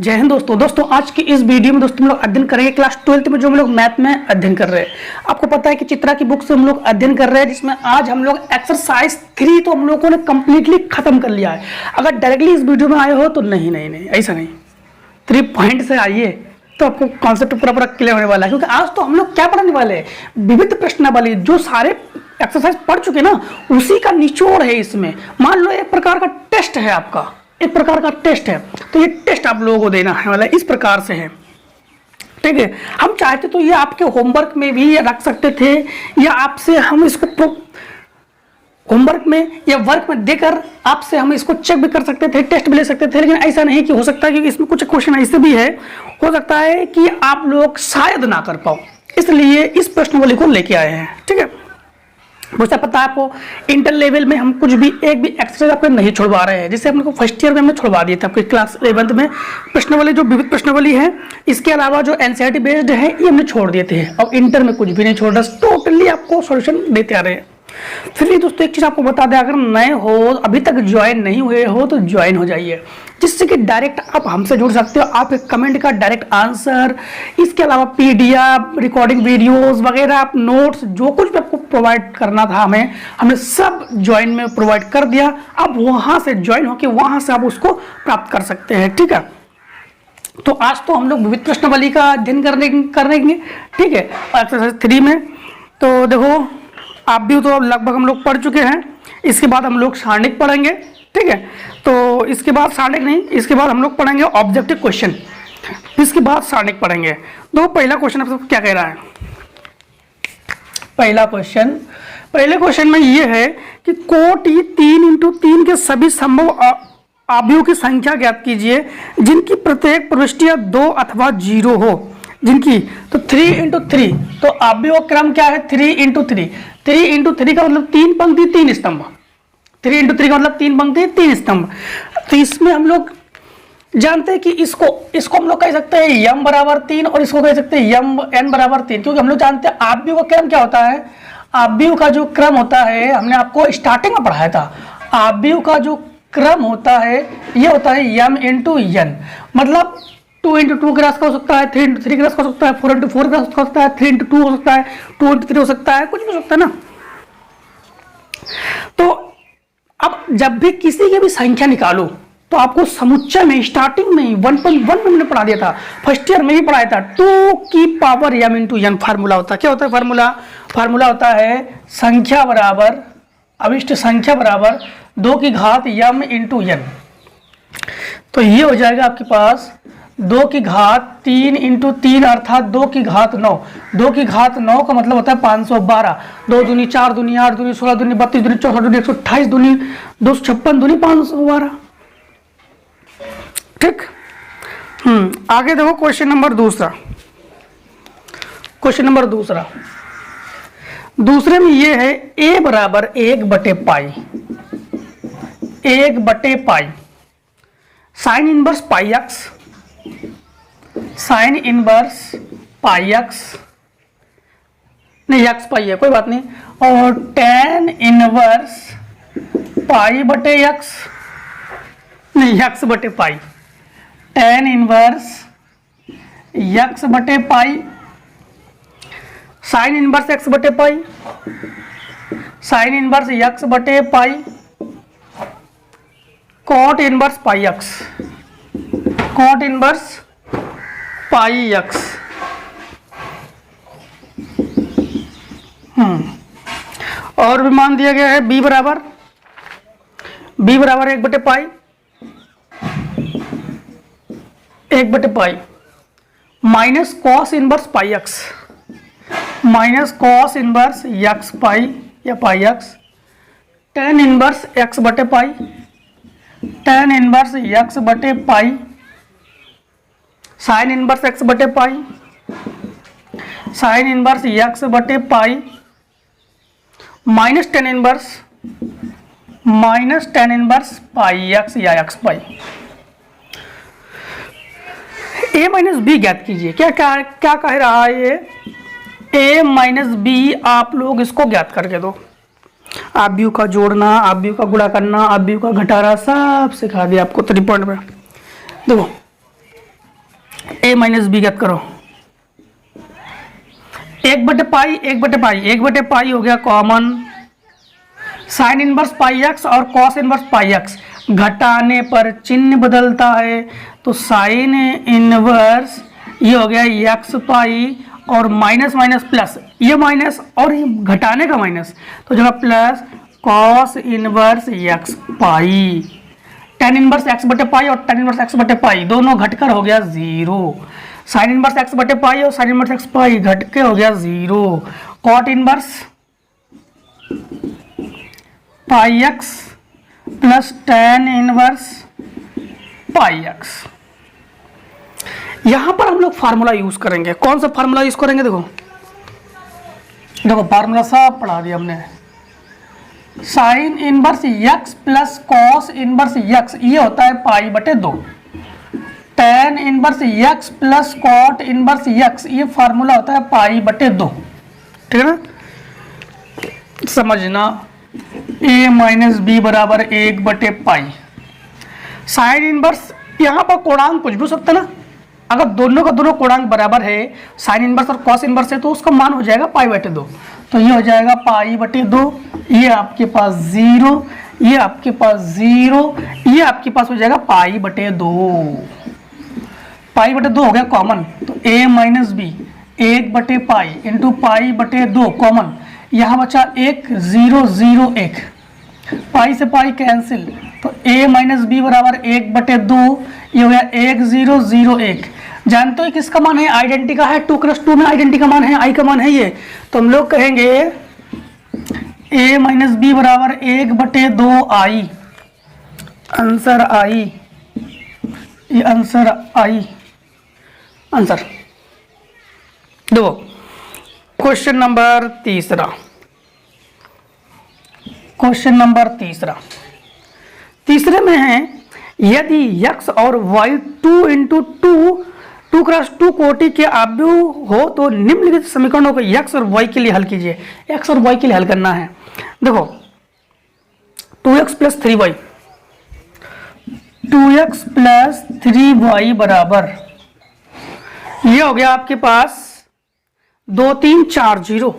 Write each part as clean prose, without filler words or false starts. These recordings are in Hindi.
जय हिंद दोस्तों आज की इस वीडियो में दोस्तों हम लोग अध्ययन करेंगे क्लास 12th में जो हम लोग मैथ में अध्ययन कर रहे हैं। आपको पता है कि चित्रा की बुक से हम लोग अध्ययन कर रहे हैं, जिसमें आज हम लोग एक्सरसाइज 3 तो हम लोगों ने कंप्लीटली खत्म कर लिया है। अगर डायरेक्टली इस वीडियो में आए हो तो नहीं ऐसा नहीं, 3 पॉइंट से आइए तो आपको कॉन्सेप्ट पूरा क्लियर होने वाला है। क्योंकि आज तो हम लोग क्या पढ़ने वाले हैं, विविध प्रश्नावली जो सारे एक्सरसाइज पढ़ चुके ना उसी का निचोड़ है इसमें। मान लो एक प्रकार का टेस्ट है, आपका एक प्रकार का टेस्ट है, तो ये टेस्ट आप लोगों को देना है वाला इस प्रकार से है, ठीक है। हम चाहते तो ये आपके होमवर्क में भी रख सकते थे, या आपसे हम इसको होमवर्क में या वर्क में देकर आपसे हम इसको चेक भी कर सकते थे, टेस्ट भी ले सकते थे। लेकिन ऐसा नहीं कि हो सकता है कि इसमें कुछ क्वेश्चन ऐसे भी है, हो सकता है कि आप लोग शायद ना कर पाओ, इसलिए इस प्रश्नावली को लेके आए हैं, ठीक है। मुझे पता है आपको इंटर लेवल में हम कुछ भी एक भी एक्सरसाइज आपको नहीं छोड़वा रहे हैं, जैसे हमने को फर्स्ट ईयर में हमने छोड़वा दिए थे आपके क्लास 11th में प्रश्नावली, जो विविध प्रश्नावली है। इसके अलावा जो एनसीईआरटी बेस्ड है ये हमने छोड़ दिए थे, और इंटर में कुछ भी नहीं छोड़ रहा, टोटली आपको सॉल्यूशन देते आ रहे हैं। फिर दोस्तों एक चीज़ आपको बता दें, अगर नए हो अभी तक ज्वाइन नहीं हुए हो तो ज्वाइन हो जाइए, जिससे कि डायरेक्ट आप हमसे जुड़ सकते हो। आप एक कमेंट का डायरेक्ट आंसर, इसके अलावा पीडीएफ, रिकॉर्डिंग वीडियोस वगैरह, आप नोट्स, जो कुछ भी आपको प्रोवाइड करना था हमने सब ज्वाइन में प्रोवाइड कर दिया। आप वहाँ से ज्वाइन होकर वहाँ से आप उसको प्राप्त कर सकते हैं, ठीक है। तो आज तो हम लोग विविध प्रश्नावली का अध्ययन करेंगे, ठीक है। एक्सरसाइज 3 में तो देखो आप भी तो लगभग हम लोग पढ़ चुके हैं। इसके बाद हम लोग सारणिक पढ़ेंगे, ठीक है। तो इसके बाद सारणिक नहीं, इसके बाद हम लोग पढ़ेंगे ऑब्जेक्टिव क्वेश्चन, इसके बाद सारणिक पढ़ेंगे। तो पहला क्वेश्चन आपको क्या कह रहा है, पहले क्वेश्चन में ये है कि कोटि 3 × 3 के सभी संभव अवयवों की संख्या ज्ञात कीजिए जिनकी प्रत्येक प्रविष्टियां 2 अथवा 0 हो। जिनकी तो 3 × 3, तो अवयव क्रम क्या है 3 × 3। 3 × 3 का मतलब 3 पंक्ति 3 स्तंभ, 3 × 3 का मतलब 3 पंक्ति 3 स्तंभ। तो इसमें हम लोग जानते हैं कि इसको हम लोग कह सकते हैं m = 3 और इसको कह सकते हैं n = 3, क्योंकि हम लोग जानते हैं अवयव का क्रम क्या होता है। अवयव का जो क्रम होता है हमने आपको स्टार्टिंग में पढ़ाया था, अवयव का जो क्रम होता है ये होता है m × n, मतलब 2 × 2 का रास्ता हो सकता है, 3 × 3 का रास्ता हो सकता है, 4 × 4 का रास्ता हो सकता है, 3 × 2 हो सकता है, 2 × 3 हो सकता है, कुछ भी हो सकता है ना। तो अब जब भी किसी की भी संख्या निकालो तो आपको समुच्चय में स्टार्टिंग में ही 1.1 में हमने पढ़ा दिया था, फर्स्ट ईयर में ही पढ़ाया था, 2 की पावर m × n फार्मूला होता है। क्या होता है फार्मूला होता है संख्या बराबर अविष्ट संख्या बराबर 2 की घात m × n। तो ये हो जाएगा आपके पास 2 की घात 3 × 3 अर्थात 2 की घात 9। 2 की घात 9 का मतलब होता है 512। 2 दूनी 4 दूनी 8 दूनी 16 दूनी 32 दूनी 64 दूनी 128 दूनी 256 दूनी 512, ठीक। आगे देखो क्वेश्चन नंबर दूसरा। दूसरे में ये है a = 1/पाई, 1/पाई sine inverse pi x, sine inverse pi x नहीं x पाई है कोई बात नहीं, और tan इनवर्स पाई/x नहीं x/पाई, tan इनवर्स x/पाई, साइन इनवर्स x/पाई, साइन इनवर्स x/पाई, cot inverse pi x, cot inverse pi x। और भी मान दिया गया है b = 1/पाई, 1/पाई minus cos inverse pi x, minus cos inverse x pi या pi x, tan inverse x/पाई, tan inverse x/पाई, साइन इनवर्स x/पाई, साइन इनवर्स x/पाई, minus tan inverse pi x या x पाई। a - b ज्ञात कीजिए। क्या कह रहा है ये, a - b आप लोग इसको ज्ञात करके दो। अवयव का जोड़ना, अवयव का गुणा करना, अवयव का घटाना सब सिखा दिया आपको 3 पॉइंट में। देखो a माइनस बी ज्ञात करो। 1/पाई 1/पाई 1/पाई हो गया common. Sign inverse pi x और कॉस इनवर्स पाई एक्स, घटाने पर चिन्ह बदलता है, तो साइन इनवर्स ये हो गया एक्स पाई और माइनस माइनस प्लस, ये माइनस और ये घटाने का माइनस, तो जगह प्लस कॉस इनवर्स एक्स पाई। टेन इनवर्स एक्स बटे पाई और टेन इनवर्स एक्स बटे पाई दोनों घटकर हो गया 0। साइन इनवर्स एक्स बटे पाई और साइन इनवर्स एक्स पाई घट के हो गया 0। Cot inverse pi x plus tan inverse pi x. यहां पर हम लोग फार्मूला यूज करेंगे। कौन सा फार्मूला यूज करेंगे? देखो देखो फार्मूला सब पढ़ा दिया हमने। Sine inverse x plus cos inverse x ये होता है पाई बटे 2। Tan inverse x plus cot inverse x ये फार्मूला होता है पाई बटे 2। ठीक है ना? समझना, a माइनस बी बराबर 1/पाई। साइन इनवर्स यहाँ पर कोणांक कुछ भी हो सकता है ना, अगर दोनों का दोनों कोणांक बराबर है, साइन इनवर्स और कॉस इनवर्स है, तो उसका मान हो जाएगा पाई बटे 2। तो ये हो जाएगा पाई बटे 2, ये आपके पास 0, ये आपके पास 0, ये आपके पास हो जाएगा पाई बटे 2। पाई बटे 2 हो गया कॉमन, तो a माइनस बी 1/पाई इंटू पाई बटे 2 कॉमन, यहाँ बचा 1 0 0 1, पाई से पाई कैंसिल, तो a माइनस बी बराबर 1/2, ये हो गया 1 0 0 1। जानते हो किसका मान है? आइडेंटिटी का है। 2 में आइडेंटिटी का मान है, आई का मान है ये, तो हम लोग कहेंगे a माइनस बी बराबर 1/2 आई। आंसर आई, ये आंसर आई, आंसर दो। क्वेश्चन नंबर तीसरा, क्वेश्चन नंबर तीसरे में है, यदि x और y 2 इंटू 2 क्रॉस 2 कोटि के अवयव हो तो निम्नलिखित समीकरणों को x और y के लिए हल कीजिए। x और y के लिए हल करना है। देखो 2x plus 3y, 2x plus 3y बराबर, ये हो गया आपके पास 2 3 4 0,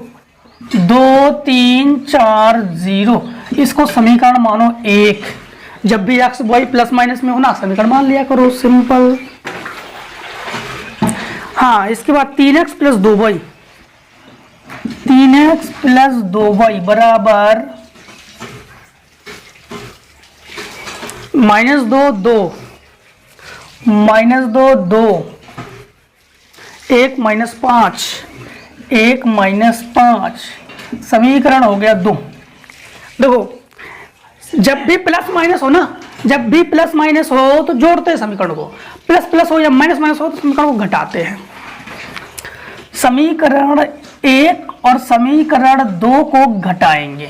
2 3 4 0। इसको समीकरण मानो 1। जब भी x y प्लस माइनस में होना समीकरण मान लिया करो, सिंपल। हाँ, इसके बाद 3x plus 2y, 3x plus 2y बराबर -2 2, -2 2, 1 -5, 1 -5, समीकरण हो गया 2। देखो जब भी प्लस माइनस हो ना, जब भी प्लस माइनस हो तो जोड़ते हैं समीकरण को, प्लस प्लस हो या माइनस माइनस हो तो समीकरण को घटाते हैं। समीकरण 1 और समीकरण 2 को घटाएंगे।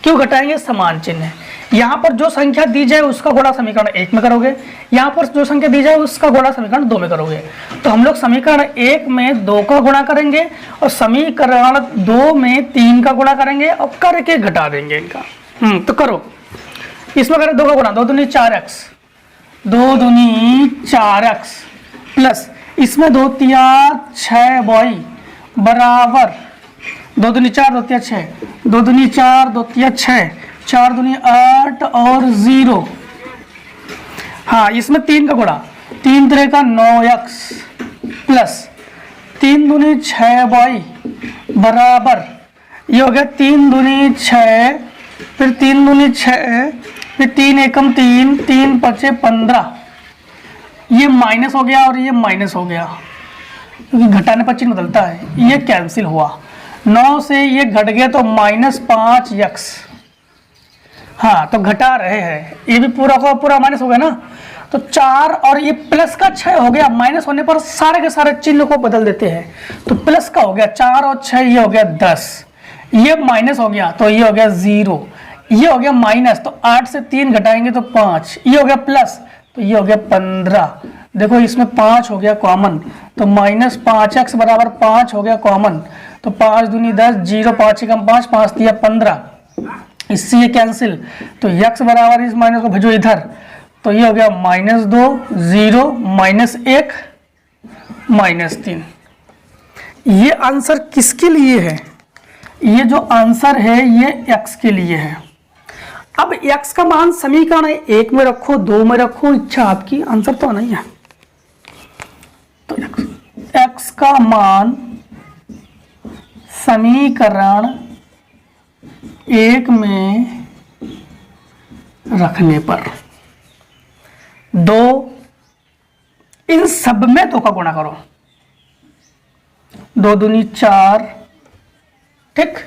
क्यों घटाएंगे? समान चिन्ह है। यहाँ पर जो संख्या दी जाए उसका गुणा समीकरण 1 में करोगे, यहाँ पर जो संख्या दी जाए उसका गुणा समीकरण 2 में करोगे। तो हम लोग समीकरण 1 में 2 का गुणा करेंगे और समीकरण 2 में 3 का गुणा करेंगे और करके घटा देंगे इनका। तो करो, इसमें करें 2 का गुणा, 2 दूनी 4x, 2 दूनी 4x प्लस इसमें 2 तिया 6y बराबर 2 दूनी 4 2 तिया 6, 2 दूनी 4 2 तिया 6, 4 दूनी 8 और 0। हाँ, इसमें 3 का गुणा, 3 3 का 9x प्लस 3 दूनी 6y बराबर, ये हो गया 3 दूनी 6, फिर 3 दूनी 6, फिर 3 एकम 3, 3 पचे 15। ये माइनस हो गया और ये माइनस हो गया क्योंकि घटाने पर चिन्ह बदलता है, ये कैंसिल हुआ। 9 से ये घट गया तो -5x। हाँ, तो घटा रहे हैं, ये भी पूरा का पूरा माइनस हो गया ना, तो 4 और ये प्लस का 6 हो गया। माइनस होने पर सारे के सारे चिन्ह को बदल देते हैं, तो प्लस का हो गया 4 और 6, ये हो गया 10, ये माइनस हो गया तो ये हो गया 0, ये हो गया माइनस, तो 8 से 3 घटाएंगे तो 5, ये हो गया प्लस तो ये हो गया 15। देखो इसमें 5 हो गया कॉमन, तो -5x बराबर 5 हो गया कॉमन, तो 5 दूनी 10, 0 5 एकम 5, 5 दिया 15, इससे ये कैंसिल, तो x बराबर इस माइनस को भेजो इधर, तो ये हो गया -2 0 -1 -3। ये आंसर किसके लिए है? ये जो आंसर है ये x के लिए है। अब x का मान समीकरण है, 1 में रखो, 2 में रखो, इच्छा आपकी, आंसर तो नहीं है। तो x का मान समीकरण 1 में रखने पर 2, इन सब में 2 का गुणा करो, 2 दूनी 4, ठीक,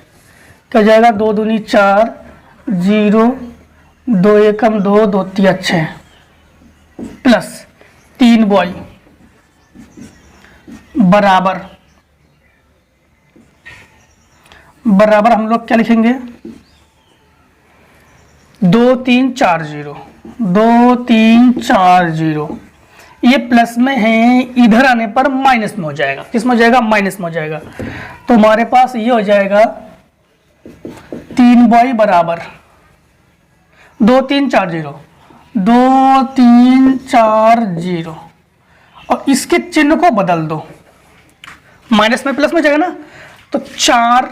क्या जाएगा, 2 दूनी 4, 0, 2 एकम 2, 2 तिया 6, प्लस 3 बॉय बराबर हम लोग क्या लिखेंगे, 2 3 4 0, 2 3 4 0। ये प्लस में है, इधर आने पर माइनस में हो जाएगा। किस में हो जाएगा, माइनस में हो जाएगा। तो हमारे पास ये हो जाएगा 3 बॉय बराबर 2 3 4 0, 2 3 4 0, और इसके चिन्ह को बदल दो, माइनस में प्लस में जाएगा ना, तो 4।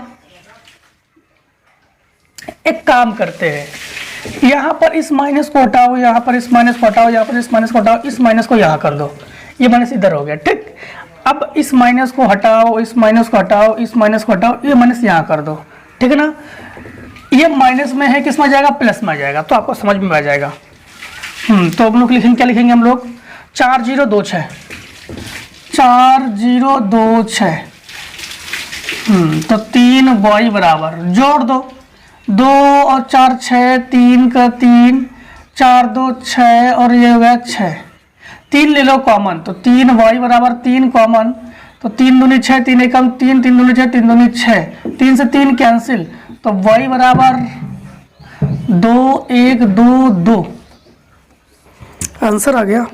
एक काम करते हैं, यहां पर इस माइनस को हटाओ, यहां पर इस माइनस को हटाओ, यहां पर इस माइनस को हटाओ, इस माइनस को यहां कर दो, ये माइनस इधर हो गया, ठीक। अब इस माइनस को हटाओ, इस माइनस को हटाओ, इस माइनस को हटाओ, ये माइनस यहां कर दो, ठीक है ना। ये माइनस में है, किस में जाएगा, प्लस में आ जाएगा, तो आपको समझ में आ जाएगा। तो हम लोग लिखेंगे, क्या लिखेंगे हम लोग, 4 0 2 6, 4 0 2 6। तो 3 बॉय बराबर, जोड़ दो, 2 और 4 6, 3 का 3, 4 2 6, और ये हो गया 6। 3 ले लो कॉमन, तो 3 बॉय बराबर 3 कॉमन, तो 3 दूनी 6, 3 एकम 3, 3 दूनी 6, 3 दूनी 6, 3 से 3 कैंसिल, तो y बराबर 2 1 2 2। आंसर आ गया,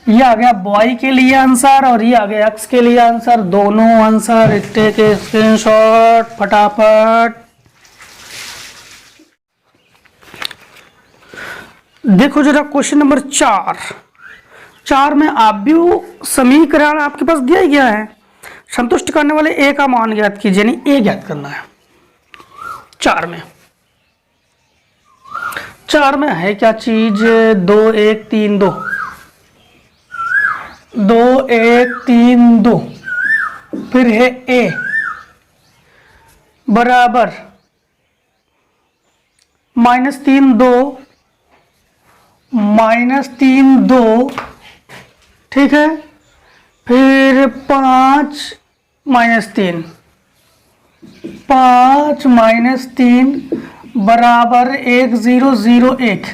ये आ गया y के लिए आंसर, और ये आ गया x के लिए आंसर। दोनों आंसर टेक के स्क्रीनशॉट फटाफट। देखो जरा क्वेश्चन नंबर 4 में आप भी समीकरण आपके पास दिया ही गया है, संतुष्ट करने वाले a का मान ज्ञात कीजिए, यानी a ज्ञात करना है। 4 में है क्या चीज, 2 1 3 2, 2 1 3 2, फिर है a बराबर -3 2, -3 2, ठीक है, फिर 5 -3, 5 -3 बराबर 1 0 0 1।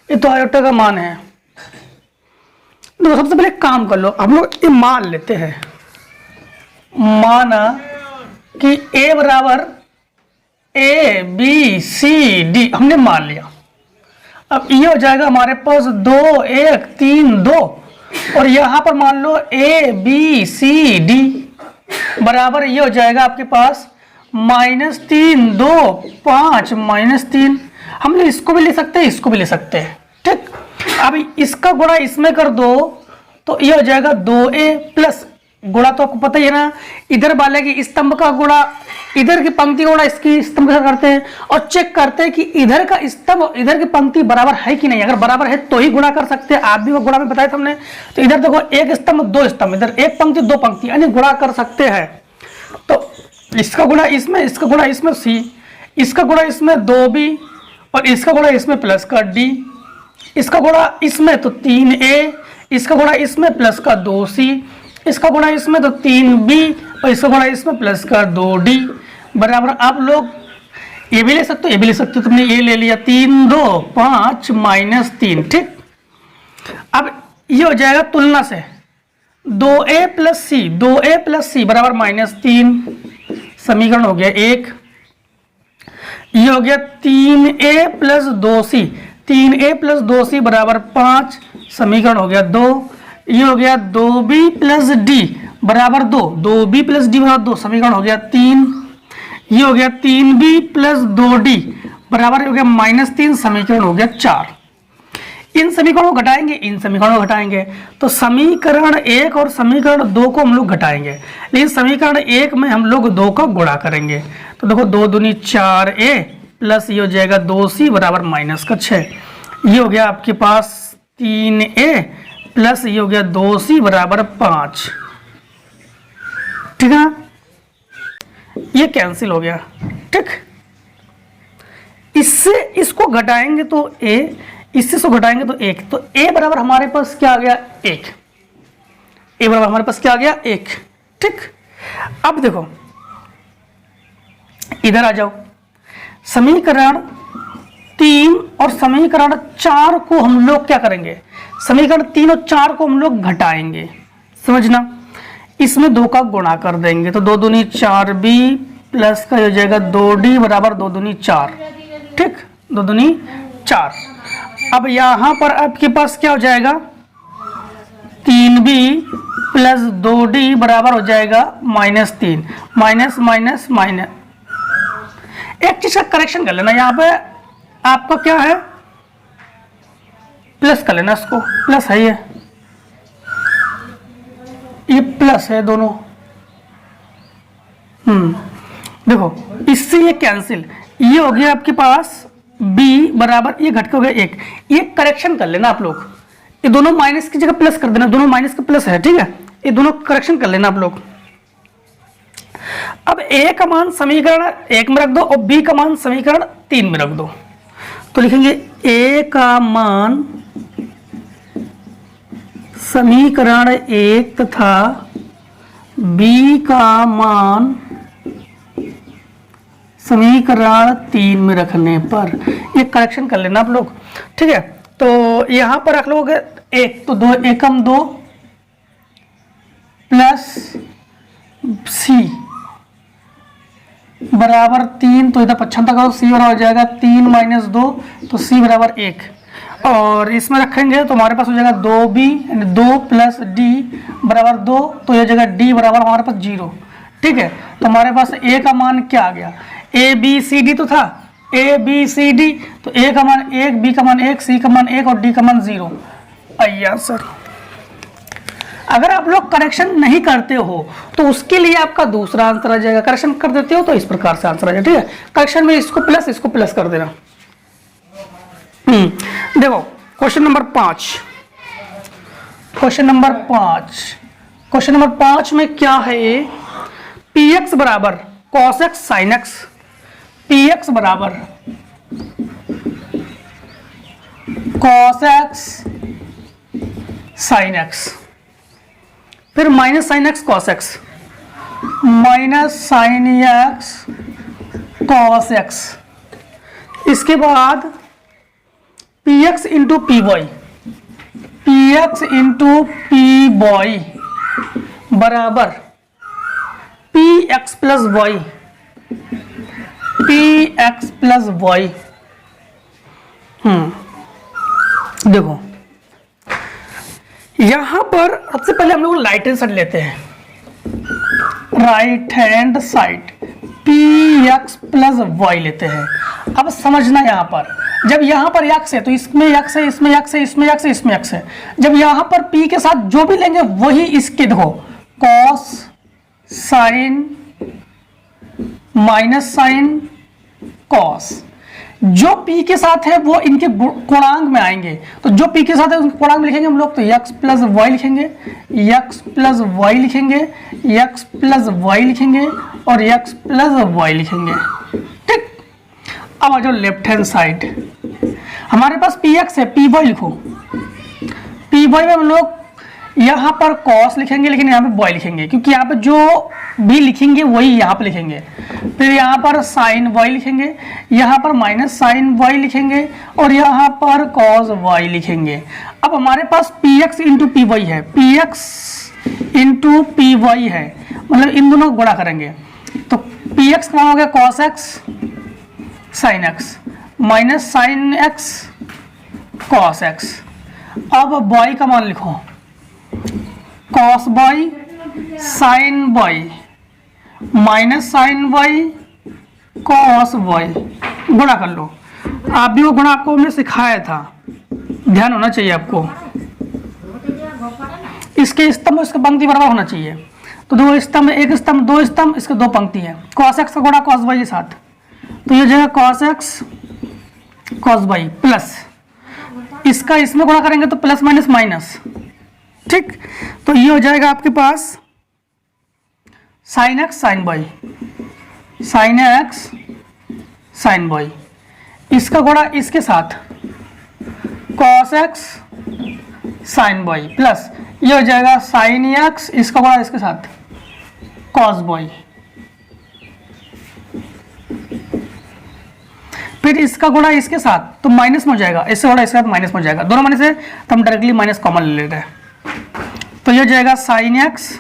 ये तो आयोटा का मान है। तो सबसे पहले काम कर लो, हम लोग ये मान लेते हैं, माना कि a बराबर A B C D हमने मान लिया। अब ये हो जाएगा हमारे पास 2 1 3 2, और यहां पर मान लो A B C D बराबर ये हो जाएगा आपके पास -3 2 5 -3। हम इसको भी ले सकते हैं, इसको भी ले सकते हैं, ठीक। अब इसका गुणा इसमें कर दो, तो ये हो जाएगा 2a प्लस, गुणा तो आपको पता ही है ना, इधर वाले की स्तंभ का गुणा, इधर की पंक्ति गुणा इसकी स्तंभ के साथ करते हैं, और चेक करते हैं कि इधर का स्तंभ इधर की पंक्ति बराबर है कि नहीं। अगर बराबर है तो ही गुणा कर सकते हैं। आप भी वो गुणा में बताया था हमने। तो इधर देखो, एक स्तंभ 2 स्तंभ, इधर एक पंक्ति 2 पंक्ति, यानी गुणा कर सकते हैं। तो इसका गुणा इसमें, इसका गुणा इसमें c, इसका गुणा इसमें 2b, और इसका गुणा इसमें प्लस का d, इसका गुणा इसमें तो 3a, इसका गुणा इसमें प्लस का 2c, इसका गुणा इसमें तो 3b, और इसका गुणा इसमें प्लस का 2d बराबर। आप लोग ये भी ले सकते हो, ये भी ले सकते हो, तुमने ये ले लिया 3 2 5 -3, ठीक। अब ये हो जाएगा तुलना से 2a plus c, 2a plus c बराबर -3, समीकरण हो गया 1। ये हो गया 3a plus 2c, 3a plus 2c बराबर 5, समीकरण हो गया 2। ये हो गया 2b प्लस d बराबर 2, 2b प्लस d बराबर 2, समीकरण हो गया 3। ये हो गया 3b प्लस 2d बराबर हो गया -3, समीकरण हो गया 4। इन समीकरणों को घटाएंगे, इन समीकरणों को घटाएंगे, तो समीकरण 1 और समीकरण 2 को हम लोग घटाएंगे, लेकिन समीकरण 1 में हम लोग 2 का गुणा करेंगे। तो देखो 2 दूनी 4a प्लस ये हो जाएगा 2c बराबर -6। ये हो गया आपके पास 3a प्लस ये हो गया 2c बराबर 5। ठीक है ना, ये कैंसिल हो गया। ठीक, इससे इसको घटाएंगे तो a, इससे इसको घटाएंगे तो 1, तो a बराबर हमारे पास क्या आ गया 1। a बराबर हमारे पास क्या आ गया 1। ठीक, अब देखो इधर आ जाओ, समीकरण 3 और समीकरण 4 को हम लोग क्या करेंगे, समीकरण 3 और 4 को हम लोग घटाएंगे, समझना। इसमें 2 का गुणा कर देंगे, तो 2 दूनी 4b प्लस का हो जाएगा 2d बराबर 2 दूनी 4। ठीक, 2 दूनी 4। अब यहां पर आपके पास क्या हो जाएगा 3b प्लस 2d बराबर हो जाएगा -3, माइनस माइनस माइनस। एक चीज का करेक्शन कर लेना, यहाँ पे आपका क्या है प्लस कर लेना, इसको प्लस है, ये प्लस है दोनों। देखो इससे ये कैंसिल, ये हो गया आपके पास b बराबर, ये घट के हो गया 1। ये करेक्शन कर लेना आप लोग, ये दोनों माइनस की जगह प्लस कर देना, दोनों माइनस का प्लस है। ठीक है, ये दोनों करेक्शन कर लेना आप लोग। अब a का मान समीकरण 1 में रख दो और b का मान समीकरण 3 में रख दो, तो लिखेंगे a का मान समीकरण 1 तथा b का मान समीकरण 3 में रखने पर, ये करेक्शन कर लेना आप लोग। ठीक है, तो यहां पर रख लोगे 1, तो 2 एकम 2 प्लस c बराबर 3, तो इधर 55 का c बराबर हो जाएगा 3 माइनस 2, तो c बराबर 1। और इसमें रखेंगे तो हमारे पास हो जाएगा 2b यानी 2 प्लस d बराबर 2, तो यह जगह d बराबर हमारे पास 0। ठीक है, तो हमारे पास a का मान क्या आ गया, a b c d तो था a b c d, तो a का मान 1, b का मान 1, c का मान 1 और d का मान 0। अय्या सर, अगर आप लोग करेक्शन नहीं करते हो तो उसके लिए आपका दूसरा आंसर आ जाएगा, करेक्शन कर देते हो तो इस प्रकार से आंसर आ जाएगा। ठीक है, करेक्शन में इसको प्लस कर देना। देखो क्वेश्चन नंबर 5, क्वेश्चन नंबर 5 में क्या है, px बराबर cos x sin x, px बराबर cos x sin x, फिर minus sine x cos x, minus sine x cos x, इसके बाद p x into p y, p x into p y बराबर p x plus y, p x plus y. देखो यहां पर सबसे पहले हम लोग राइट हैंड साइड लेते हैं, right hand side p x plus y लेते हैं। अब समझना यहां पर, जब यहां पर एक्स है तो इसमें एक्स है, इसमें एक्स है, इसमें एक्स है, इसमें एक्स है। जब यहां पर पी के साथ जो भी लेंगे वही इसके, देखो cos sine minus sine cos, जो p के साथ है वो इनके गुणांक में आएंगे, तो जो p के साथ है उनके गुणांक में लिखेंगे हम लोग, तो x प्लस वाई लिखेंगे, x प्लस वाई लिखेंगे, x प्लस वाई लिखेंगे और x प्लस वाई लिखेंगे। ठीक, अब आ जाओ लेफ्ट हैंड साइड, हमारे पास px है, py लिखो, py में हम लोग यहाँ पर cos लिखेंगे लेकिन यहाँ पे y लिखेंगे, क्योंकि यहाँ पे जो भी लिखेंगे वही यहाँ पे लिखेंगे। फिर यहाँ पर साइन y लिखेंगे, यहाँ पर माइनस साइन y लिखेंगे और यहाँ पर cos y लिखेंगे। अब हमारे पास px इंटू पी वाई है, px इंटू पी वाई है, मतलब इन दोनों को गुणा करेंगे, तो px का हो गया cos x sine x minus sine x cos x। अब y का मान लिखो, cos y sine y minus sine y cos y, गुणा कर लो। आप भी वो गुणा आपको हमने सिखाया था, ध्यान होना चाहिए आपको, इसके स्तंभ इसके पंक्ति बराबर होना चाहिए। तो दो स्तंभ, एक स्तंभ, दो स्तंभ, इसके दो पंक्ति है। cos x का गुणा cos y के साथ, तो ये जाएगा cos x cos y plus इसका इसमें गुणा करेंगे तो प्लस माइनस माइनस, ठीक। तो ये हो जाएगा आपके पास sin x sin y, sin x sin y, इसका गुणा इसके साथ cos x sin y plus ये हो जाएगा sin x, इसका गुणा इसके साथ cos y, फिर इसका गुणा इसके साथ तो माइनस में हो जाएगा, इससे गुणा इसके साथ माइनस में हो जाएगा, दोनों माइनस है तो हम डायरेक्टली माइनस कॉमन ले लेते हैं। तो ये हो जाएगा sin x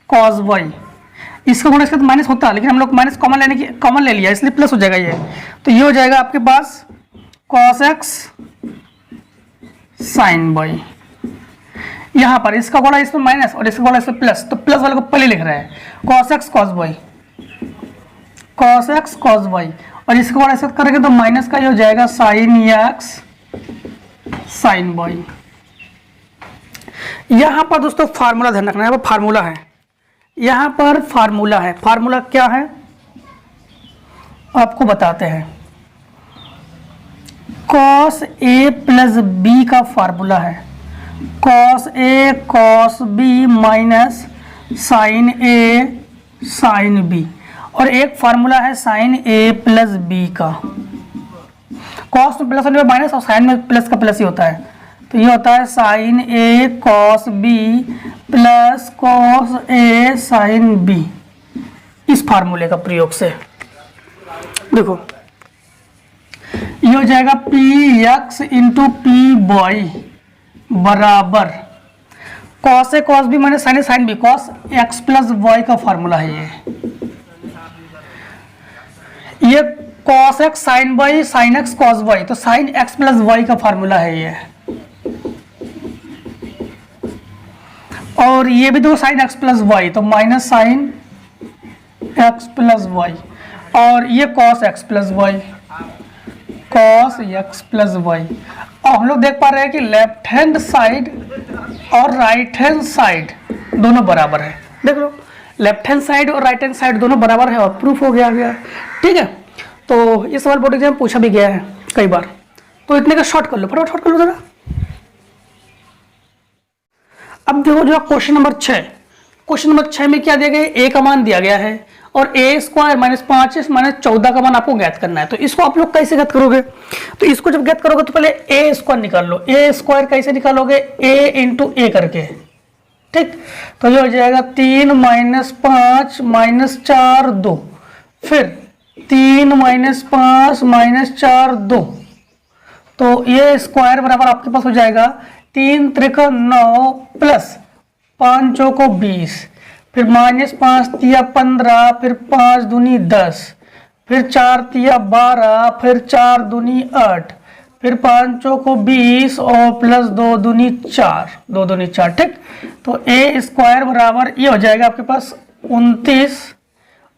cos y, इसका गुणा इसके साथ माइनस होता है लेकिन हम लोग माइनस कॉमन ले लिया इसलिए प्लस हो जाएगा ये। तो ये हो जाएगा आपके पास cos x sin y, यहाँ पर इसका गुणा इसमें माइनस और इसका गुणा इसमें प्लस, तो प्लस वाले को पहले लिख रहे हैं cos x cos y, cos x cos y, और इसका गुणा ऐसा करेंगे तो माइनस का ये हो जाएगा sin x sin y। यहाँ पर दोस्तों फार्मूला ध्यान रखना है, यहाँ पर फार्मूला है, यहाँ पर फार्मूला है। फार्मूला क्या है आपको बताते हैं। cos a प्लस b का फार्मूला है cos a cos b minus sin a sin b, और एक फार्मूला है sin a प्लस b का। cos में प्लस और माइनस और sin में प्लस का प्लस ही होता है, तो ये होता है sin a cos b plus cos a sin b। इस फार्मूले का प्रयोग से देखो ये हो जाएगा px इंटू पी वाई बराबर cos a cos b minus sin a sin b, cos x plus y का फार्मूला है ये cos x sin y sin x cos y, तो sin x प्लस y का फार्मूला है ये, और ये भी दो sin x प्लस y, तो minus sin x plus y, और ये cos x plus y, cos x plus y। और हम लोग देख पा रहे हैं कि लेफ्ट हैंड साइड और राइट हैंड साइड दोनों बराबर है। देख लो लेफ्ट हैंड साइड और राइट हैंड साइड दोनों बराबर है और प्रूफ हो गया। ठीक है, तो ये सवाल बोर्ड एग्जाम पूछा भी गया है कई बार, तो इतने का शॉर्ट कर लो, फटाफट शॉर्ट कर लो जरा। अब देखो जो क्वेश्चन नंबर 6, क्वेश्चन नंबर 6 में क्या दिया गया है, ए का मान दिया गया है और ए स्क्वायर माइनस 5 माइनस 14 का मान आपको ज्ञात करना है। तो इसको आप लोग कैसे ज्ञात करोगे, तो इसको जब ज्ञात करोगे तो पहले ए स्क्वायर निकाल लो। ए स्क्वायर कैसे निकालोगे, ए इंटू ए करके, ठीक। तो ये हो जाएगा 3 माइनस 5 माइनस 4 2, फिर 3 माइनस 5 माइनस 4 2, तो ये स्क्वायर बराबर आपके पास हो जाएगा 3 त्रिका 9 प्लस 5 चौको 20, फिर माइनस 5 तिया 15, फिर 5 दूनी 10, फिर 4 तिया 12, फिर 4 दूनी 8, फिर 5 चौको 20 और प्लस 2 दूनी 4, 2 दूनी 4, ठीक। तो ए स्क्वायर बराबर ये हो जाएगा आपके पास 29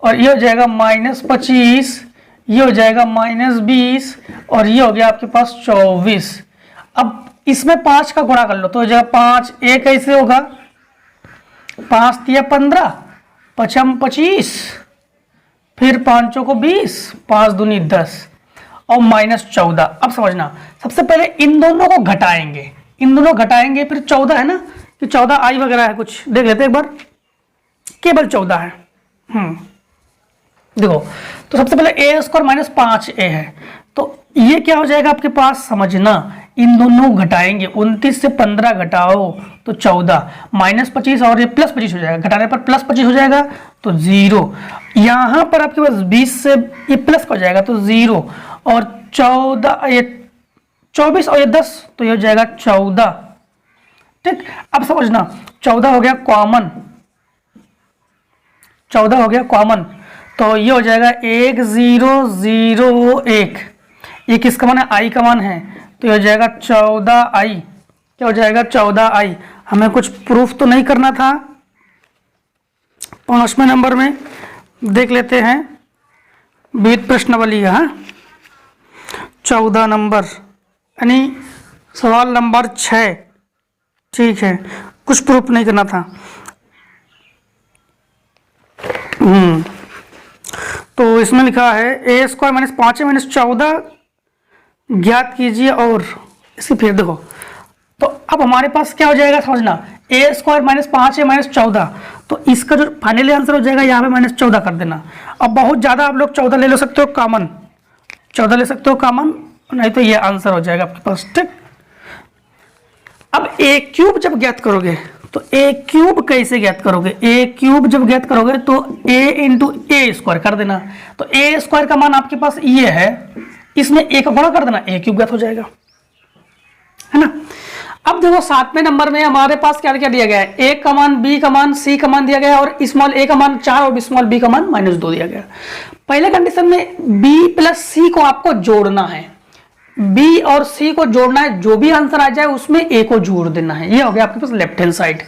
और ये हो जाएगा माइनस 25, ये हो जाएगा माइनस 20 और ये हो गया आपके पास 24। अब इसमें 5 का गुणा कर लो तो हो जाएगा 5, ए कैसे होगा 5 तिया 15, 5 25, फिर 5 चौको 20, 5 दूनी 10 और माइनस 14। अब समझना, सबसे पहले इन दोनों को घटाएंगे, इन दोनों घटाएंगे, फिर 14 है ना कि 14 आई वगैरह है, कुछ देख लेते हैं एक बार, केवल 14 है। देखो तो सबसे पहले ए स्क्वायर माइनस 5 ए है, तो ये क्या हो जाएगा आपके पास, समझना इन दोनों घटाएंगे, 29 से 15 घटाओ तो 14, माइनस 25 और ये प्लस 25 हो जाएगा, घटाने पर प्लस 25 हो जाएगा तो 0, यहाँ पर आपके पास 20 से ये प्लस हो जाएगा तो 0, और 14 ये 24 और ये 10 तो ये हो जाएगा 14, ठीक। अब समझना 14 हो गया कॉमन, 14 हो गया कॉमन, तो ये हो जाएगा 1 0 0 1, ये किसका मान है, आई का मान है, तो ये हो जाएगा 14 आई, क्या हो जाएगा 14 आई। हमें कुछ प्रूफ तो नहीं करना था, 5वें नंबर में देख लेते हैं विविध प्रश्नावली। हाँ, 14 नंबर, यानी सवाल नंबर 6। ठीक है, कुछ प्रूफ नहीं करना था। तो इसमें लिखा है ए स्क्वायर माइनस 5 माइनस 14 ज्ञात कीजिए, और इसी फिर देखो, तो अब हमारे पास क्या हो जाएगा समझना, ए स्क्वायर माइनस 5 है माइनस 14, तो इसका जो फाइनली आंसर हो जाएगा यहाँ पे माइनस 14 कर देना। अब बहुत ज़्यादा आप लोग 14 ले सकते हो कॉमन, 14 ले सकते हो कॉमन, नहीं तो ये आंसर हो जाएगा आपके पास। ठीक, अब ए क्यूब जब ज्ञात करोगे तो ए क्यूब कैसे ज्ञात करोगे, ए क्यूब जब ज्ञात करोगे तो ए इंटू ए स्क्वायर कर देना। तो ए स्क्वायर का मान आपके पास ये है, इसमें ए का गुणा कर देना, ए क्यूब ज्ञात हो जाएगा, है ना। अब देखो 7वें नंबर में हमारे पास क्या क्या दिया गया है, ए का मान, बी का मान, सी का मान दिया गया है, और स्मॉल ए का मान 4 और स्मॉल बी का मान -2 दिया गया है। पहले कंडीशन में बी प्लस सी को आपको जोड़ना है, बी और सी को जोड़ना है, जो भी आंसर आ जाए उसमें ए को जोड़ देना है। ये हो गया आपके पास left hand side.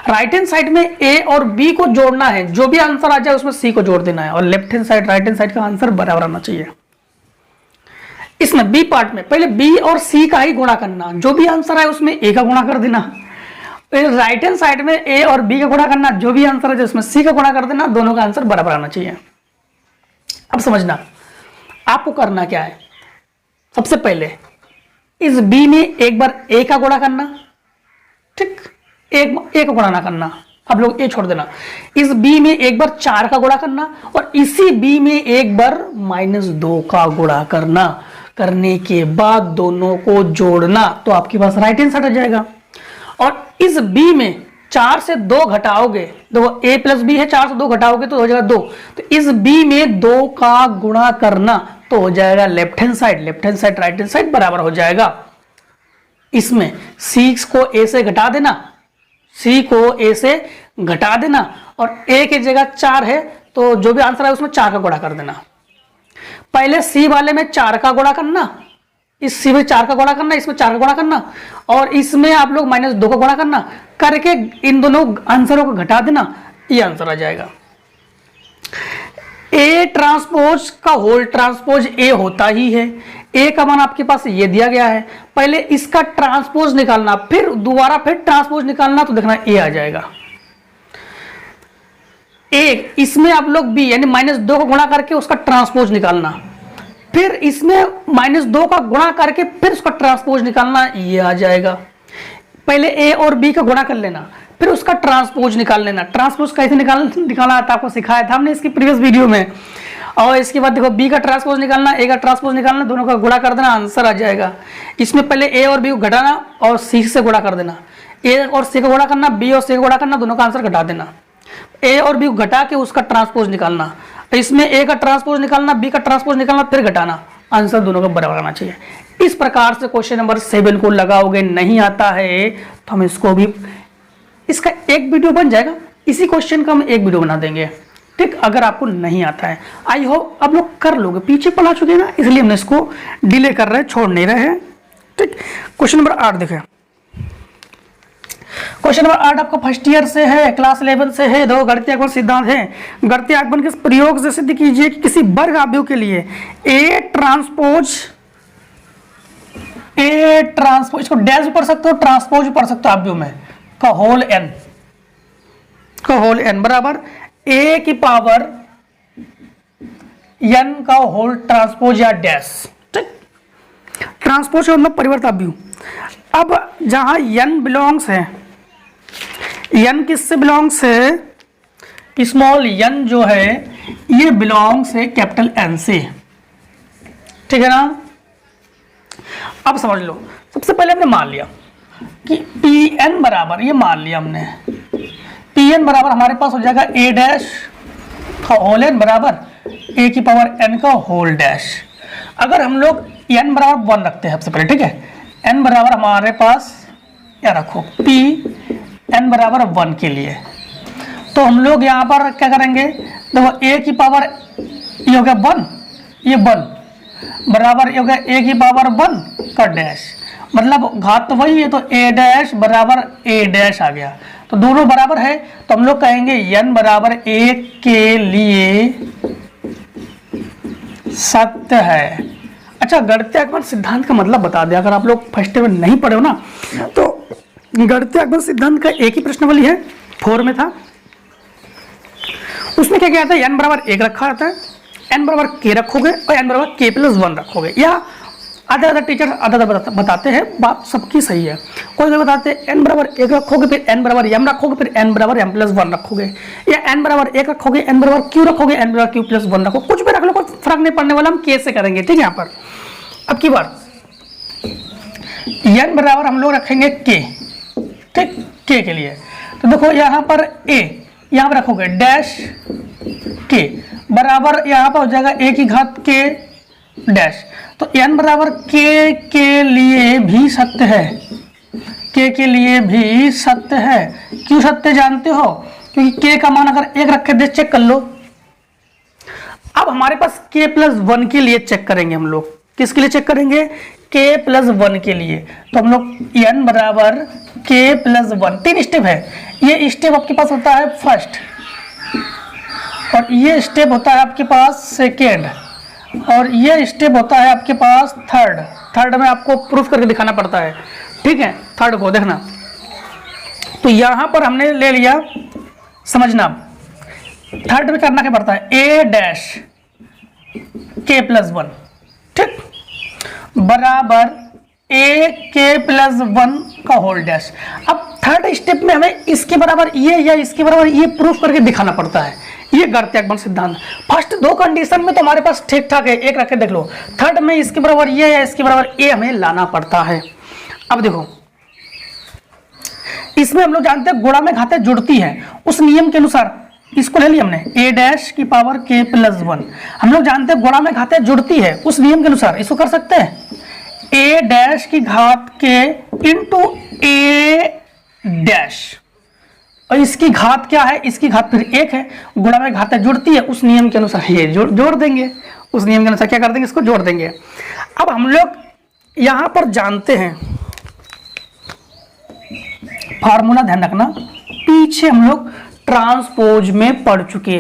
Right hand side में ए और बी को जोड़ना है, जो भी आंसर आ जाए उसमें सी को जोड़ देना है, और left hand side right hand side का आंसर बराबर आना चाहिए। इसमें बी पार्ट में पहले बी और सी का ही गुणा करना, जो भी आंसर आए उसमें ए का गुणा कर देना। फिर राइट हैंड साइड में ए और बी का गुणा करना, जो भी आंसर है उसमें सी का गुणा कर देना, दोनों का आंसर बराबर आना चाहिए। अब समझना आपको करना क्या है, सबसे पहले इस बी में एक बार ए का गुणा करना, ठीक, एक ए का गुणा ना करना, आप लोग ए छोड़ देना। इस बी में एक बार 4 का गुणा करना, और इसी बी में एक बार -2 का गुणा करना। करने के बाद दोनों को जोड़ना, तो आपके पास राइट हैंड साइड आ जाएगा। और इस बी में 4 से 2 घटाओगे, देखो ए प्लस बी है, 4 से 2 घटाओगे तो हो जाएगा 2, तो इस बी में 2 का गुणा करना, तो हो जाएगा left hand side right hand side बराबर हो जाएगा। इसमें 6 को ए से घटा देना, सी को ए से घटा देना, और ए की जगह 4 है तो जो भी आंसर है उसमें 4 का गुणा कर देना। पहले सी वाले में 4 का गुणा करना, इस सी में 4 का गुणा करना, इसमें 4 का गुणा करना, और इसमें आप लोग -2 का गुणा करना, करके इन दोनों आंसरों को घटा देना, ये आंसर आ जाएगा। ए ट्रांसपोज का होल ट्रांसपोज ए होता ही है। ए का मान आपके पास ये दिया गया है, पहले इसका ट्रांसपोज निकालना, फिर दोबारा फिर ट्रांसपोज निकालना, तो देखना ए आ जाएगा। ए इसमें आप लोग बी यानी -2 को गुणा करके उसका ट्रांसपोज निकालना, फिर इसमें -2 का गुणा करके फिर उसका ट्रांसपोज निकालना, ये आ जाएगा। पहले ए और बी का गुणा कर लेना, फिर उसका ट्रांसपोज निकाल लेना। ट्रांसपोज कैसे निकालना था आपको सिखाया था हमने इसकी प्रीवियस वीडियो में। और इसके बाद देखो बी का ट्रांसपोज निकालना, ए का ट्रांसपोज निकालना, दोनों का गुणा कर देना, आंसर आ जाएगा। इसमें पहले ए और बी को घटाना और सी से गुणा कर देना, ए और सी का गुणा करना, बी और सी का गुणा करना, दोनों का आंसर घटा देना। ए और बी को घटा के उसका ट्रांसपोज निकालना, इसमें ए का ट्रांसपोज निकालना, बी का ट्रांसपोज निकालना, फिर घटाना, आंसर दोनों का बराबर आना चाहिए। इस प्रकार से क्वेश्चन नंबर 7 को लगाओगे। नहीं आता है तो हम इसको भी, इसका एक वीडियो बन जाएगा, इसी क्वेश्चन का हम एक वीडियो बना देंगे, ठीक। अगर आपको नहीं आता है, आई होप आप लोग कर लोगे, पीछे पढ़ा चुके हैं ना, इसलिए हमने इसको डिले कर रहे हैं, छोड़ नहीं रहे हैं, ठीक। क्वेश्चन नंबर 8 देखें। क्वेश्चन नंबर 8 आपका फर्स्ट ईयर से है, क्लास 11 से है। दो गणितीय आगमन सिद्धांत है। गणितीय आगमन के प्रयोग से सिद्ध कीजिए कि किसी वर्ग आव्यूह के लिए ए ट्रांसपोज, इसको डैश भी पढ़ सकते हो, ट्रांसपोज भी पढ़ सकते हो आव्यूह में, का होल एन बराबर ए की पावर एन का होल ट्रांसपोज या डैश, ठीक। ट्रांसपोज का मतलब परिवर्त आव्यूह। अब जहां एन बिलोंग्स है, एन किससे बिलोंग्स है, स्मॉल एन जो है ये बिलोंग्स है कैपिटल एन से, ठीक है ना। अब समझ लो, सबसे पहले हमने मान लिया कि पी एन बराबर, ये मान लिया हमने, पी एन बराबर हमारे पास हो जाएगा ए डैश का होल एन बराबर ए की पावर एन का होल डैश। अगर हम लोग एन बराबर 1 रखते हैं सबसे पहले, ठीक है, एन बराबर हमारे पास क्या रखो, पी एन बराबर 1 के लिए, तो हम लोग यहाँ पर क्या करेंगे, देखो ए की पावर ये हो गया 1, ये 1 बराबर ये हो गया ए की पावर 1 का डैश, मतलब घात तो वही है, तो ए डैश बराबर ए डैश आ गया, तो दोनों बराबर है, तो हम लोग कहेंगे एन बराबर 1 के लिए सत्य है। अच्छा, गणितीय आगमन सिद्धांत का मतलब बता दें, अगर आप लोग फर्स्ट में नहीं पढ़े हो ना, तो गणितीय आगमन सिद्धांत का एक ही प्रश्नावली है, 4 में था। उसमें क्या किया था, n बराबर 1 रखा जाता है, n बराबर k रखोगे और n बराबर k+1 रखोगे, या आधा आधा टीचर आधा आधा बताते हैं, बात सबकी सही है। कोई लोग बताते हैं n बराबर 1 रखोगे, फिर n बराबर m रखोगे, फिर n बराबर m+1 रखोगे, या n बराबर 1 रखोगे, n बराबर q रखोगे, n बराबर q+1 रखोगे, कुछ भी रख लो, कोई फर्क नहीं पड़ने वाला, हम k से करेंगे, ठीक है। यहाँ पर अब की बार n बराबर हम लोग रखेंगे k, ठीक, k के लिए। तो देखो यहाँ पर a, यहाँ पर रखोगे डैश k बराबर, यहाँ पर हो जाएगा a की घात k डैश। तो n बराबर k के लिए भी सत्य है, k के लिए भी सत्य है। क्यों सत्य जानते हो, क्योंकि k का मान अगर 1 रखे दे, चेक कर लो। अब हमारे पास k+1 के लिए चेक करेंगे हम लोग, किसके लिए चेक करेंगे, k+1 के लिए। तो हम लोग n बराबर k+1, 3 स्टेप है, ये स्टेप आपके पास होता है फर्स्ट, और ये स्टेप होता है आपके पास सेकेंड, और ये स्टेप होता है आपके पास थर्ड में आपको प्रूफ करके दिखाना पड़ता है, ठीक है। थर्ड को देखना, तो यहाँ पर हमने ले लिया, समझना, थर्ड में करना क्या पड़ता है, a डैश k+1, ठीक, बराबर a k+1 का होल डैश। अब थर्ड स्टेप में हमें इसके बराबर ये या इसके बराबर ये प्रूफ करके दिखाना पड़ता है, ये गणितीय आगमन सिद्धांत। फर्स्ट 2 कंडीशन में तो हमारे पास ठीक ठाक है, 1 रख के देख लो, थर्ड में इसके बराबर ये या इसके बराबर ए हमें लाना पड़ता है। अब देखो, इसमें हम लोग जानते हैं गुणा में घातें जुड़ती हैं, उस नियम के अनुसार इसको ले लिया हमने, a डैश की पावर k+1। हम लोग जानते हैं गुणा में घातें जुड़ती है, उस नियम के अनुसार इसको कर सकते हैं, a डैश की घात k इंटू a डैश, और इसकी घात क्या है, इसकी घात फिर 1 है, गुणा में घातें जुड़ती है, उस नियम के अनुसार ये जोड़ देंगे, उस नियम के अनुसार क्या कर देंगे, इसको जोड़ देंगे। अब हम लोग यहां पर जानते हैं फार्मूला, ध्यान रखना, पीछे हम लोग ट्रांसपोज में पढ़ चुके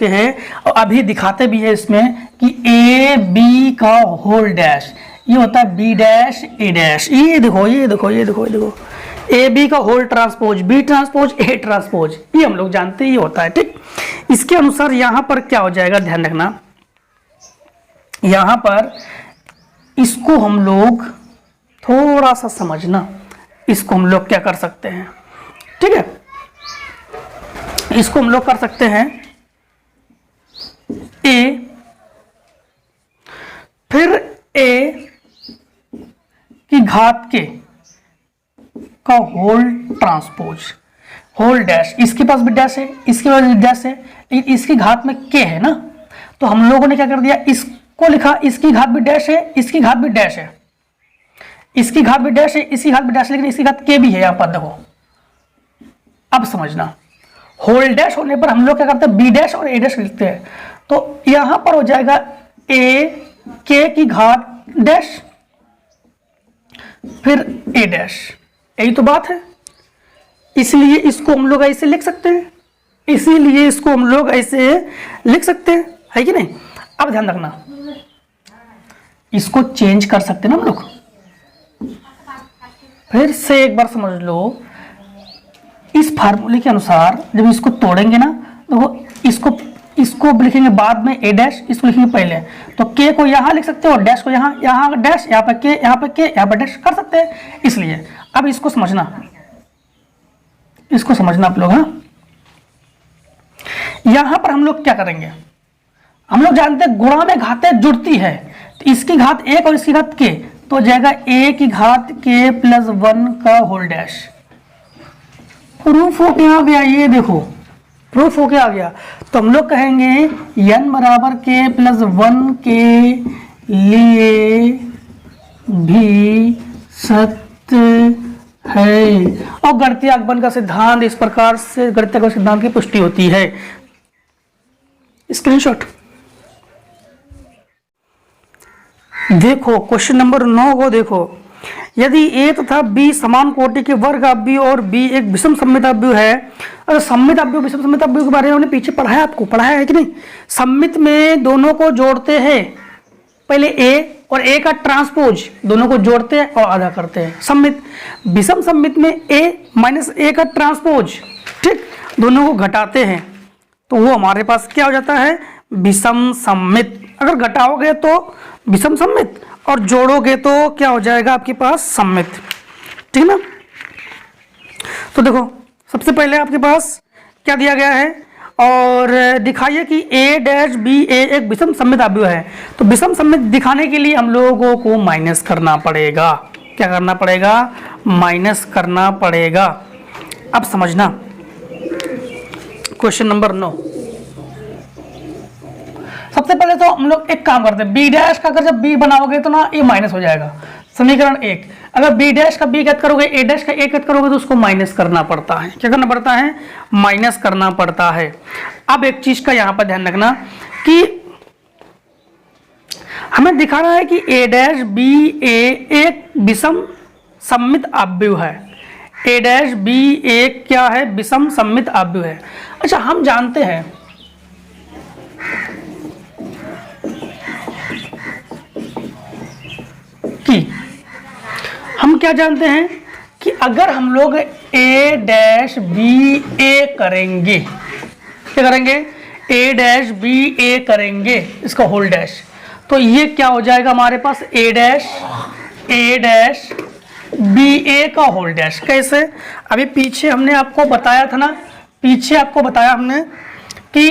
हैं, और अभी दिखाते भी है इसमें कि a b का होल डैश, ये होता है b डैश a डैश, ये देखो ए बी का whole transpose, b transpose, a transpose, ये हम लोग जानते हैं, ये होता है, ठीक। इसके अनुसार यहां पर क्या हो जाएगा, ध्यान रखना, यहां पर इसको हम लोग थोड़ा सा समझना, इसको हम लोग क्या कर सकते हैं, ठीक है, इसको हम लोग कर सकते हैं ए, फिर ए की घात के का होल ट्रांसपोज, होल डैश, इसके पास भी डैश है, इसके पास भी डैश है, इसकी घात में के है ना, तो हम लोगों ने क्या कर दिया, इसको लिखा, इसकी घात भी डैश है, इसकी घात भी डैश है, इसकी घात भी डैश है, इसकी घात भी डैश, लेकिन इसकी घात के भी है यहाँ पर, देखो। अब समझना, होल डैश होने पर हम लोग क्या करते हैं, बी डैश और ए डैश लिखते हैं, तो यहां पर हो जाएगा ए के की घात डैश, फिर ए डैश, यही तो बात है, इसलिए इसको हम लोग ऐसे लिख सकते हैं, है कि नहीं। अब ध्यान रखना, इसको चेंज कर सकते हैं ना हम लोग, फिर से एक बार समझ लो, इस फार्मूले के अनुसार जब इसको तोड़ेंगे ना, तो इसको लिखेंगे बाद में ए डैश, इसको लिखेंगे पहले, तो के को यहाँ लिख सकते हो और डैश को यहाँ डैश, यहाँ पे के, यहाँ पे के, यहाँ पे डैश कर सकते हैं, इसलिए अब इसको समझना आप लोग, हाँ। यहां पर हम लोग क्या करेंगे, हम लोग जानते हैं गुणा में घातें जुड़ती है, तो इसकी घात 1 और इसकी घात k, तो जाएगा a की घात k+1 का होल डैश। प्रूफ हो क्या आ गया, ये देखो प्रूफ हो क्या आ गया, तो हम लोग कहेंगे n बराबर k+1 के लिए भी सत्य है, और गणितीय आगमन का सिद्धांत, इस प्रकार से गणितीय आगमन सिद्धांत की पुष्टि होती है। स्क्रीनशॉट देखो, क्वेश्चन नंबर 9 को देखो, यदि ए तथा बी समान कोटि के वर्ग अवयवी और बी एक विषम सममित अवयव है, और सममित अवयव विषम सममित अवयव के बारे में हमने पीछे पढ़ाया, आपको पढ़ाया है कि नहीं, सममित में दोनों को जोड़ते हैं, पहले ए और ए का ट्रांसपोज दोनों को जोड़ते हैं और आधा करते हैं। सममित, विषम सममित में ए माइनस ए का ट्रांसपोज, ठीक, दोनों को घटाते हैं तो वो हमारे पास क्या हो जाता है, विषम सममित। अगर घटाओगे तो विषम सममित और जोड़ोगे तो क्या हो जाएगा आपके पास, सममित, ठीक ना। तो देखो सबसे पहले आपके पास क्या दिया गया है, और दिखाइए कि ए डैश बी ए एक विषम सममित अवयव है। तो विषम सममित दिखाने के लिए हम लोगों को माइनस करना पड़ेगा। क्या करना पड़ेगा, माइनस करना पड़ेगा। अब समझना क्वेश्चन नंबर 9। सबसे पहले तो हम लोग एक काम करते हैं, बी डैश का अगर जब बी बनाओगे तो ना ये माइनस हो जाएगा, समीकरण 1। अगर बी डैश का बी कैद करोगे, ए डैश का ए कैद करोगे तो उसको माइनस करना पड़ता है। क्या करना पड़ता है, माइनस करना पड़ता है। अब एक चीज का यहां पर ध्यान रखना कि हमें दिखाना है कि ए डैश बी ए एक विषम सममित अवयव है। ए डैश बी एक क्या है, विषम सममित अवयव है। अच्छा, हम जानते हैं कि हम क्या जानते हैं कि अगर हम लोग ए डैश बी ए करेंगे, क्या करेंगे, ए डैश बी ए करेंगे इसका होल डैश, तो ये क्या हो जाएगा हमारे पास, ए डैश बी ए का होल डैश। कैसे, अभी पीछे हमने आपको बताया था ना, पीछे आपको बताया हमने कि